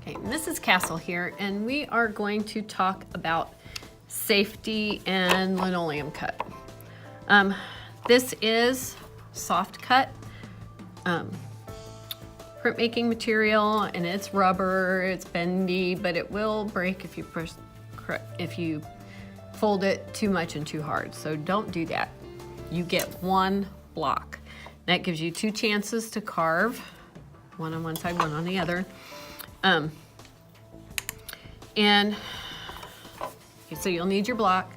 Hey, Mrs. Castle here, and we are going to talk about safety and linoleum cut. This is soft cut printmaking material, and it's rubber, it's bendy, but it will break if you fold it too much and too hard. So don't do that. You get one block. That gives you two chances to carve, one on one side, one on the other. And so you'll need your block,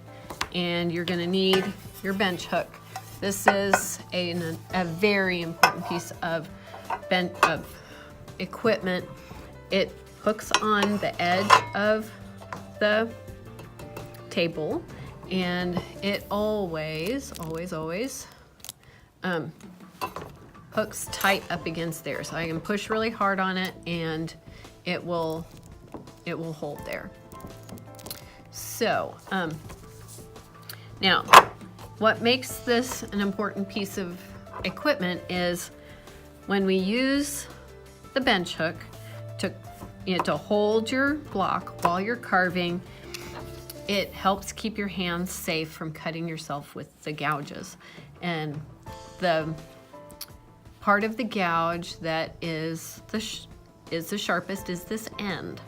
and you're gonna need your bench hook. This is a very important piece of equipment. It hooks on the edge of the table, and it always hooks tight up against there. So I can push really hard on it, and it will hold there. So now what makes this an important piece of equipment is when we use the bench hook to hold your block while you're carving, it helps keep your hands safe from cutting yourself with the gouges. And the part of the gouge that is the sharpest is this end.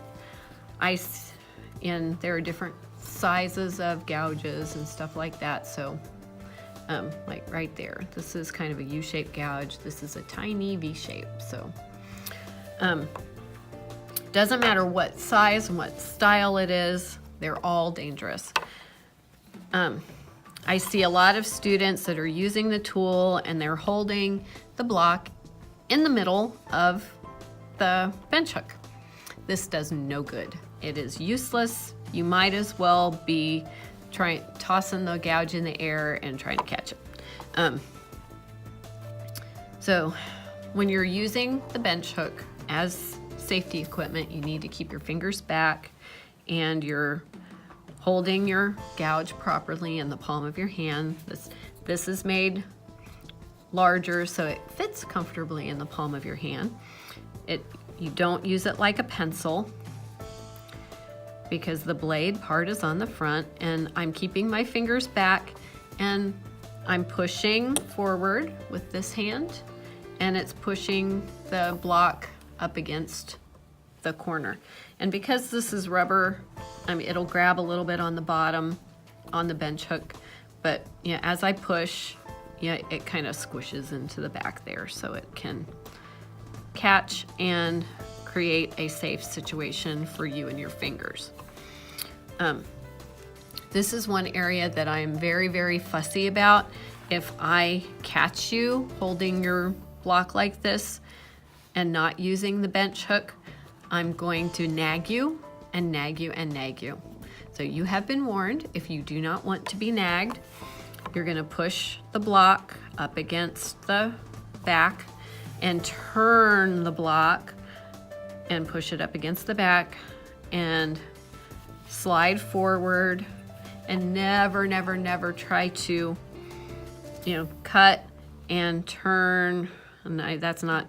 And there are different sizes of gouges and stuff like that. So like right there, this is kind of a U-shaped gouge. This is a tiny V-shape. So doesn't matter what size and what style it is, they're all dangerous. I see a lot of students that are using the tool and they're holding the block in the middle of the bench hook. This does no good. It is useless. You might as well be tossing the gouge in the air and trying to catch it. So when you're using the bench hook as safety equipment, you need to keep your fingers back, and you're holding your gouge properly in the palm of your hand. This is made larger so it fits comfortably in the palm of your hand. You don't use it like a pencil, because the blade part is on the front, and I'm keeping my fingers back, and I'm pushing forward with this hand, and it's pushing the block up against the corner. And because this is rubber, it'll grab a little bit on the bottom on the bench hook, but as I push, it kind of squishes into the back there, so it can catch and create a safe situation for you and your fingers. This is one area that I'm very, very fussy about. If I catch you holding your block like this and not using the bench hook, I'm going to nag you and nag you and nag you. So you have been warned. If you do not want to be nagged, you're gonna push the block up against the back and turn the block and push it up against the back and slide forward, and never try to cut and turn. And that's not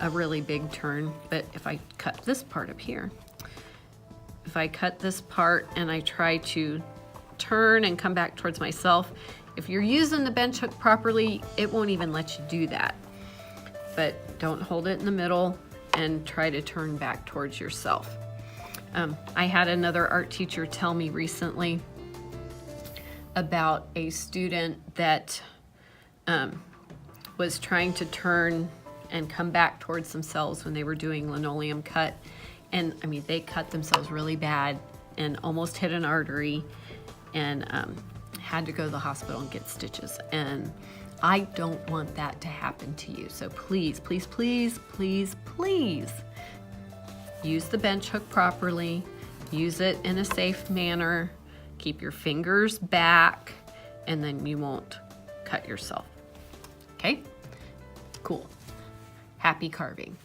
a really big turn, but if I cut this part up here, if I cut this part and I try to turn and come back towards myself, if you're using the bench hook properly, it won't even let you do that. But don't hold it in the middle and try to turn back towards yourself. I had another art teacher tell me recently about a student that was trying to turn and come back towards themselves when they were doing linoleum cut. And they cut themselves really bad and almost hit an artery, and had to go to the hospital and get stitches. And I don't want that to happen to you. So please, please, please, please, please use the bench hook properly. Use it in a safe manner. Keep your fingers back, and then you won't cut yourself. Okay? Cool. Happy carving.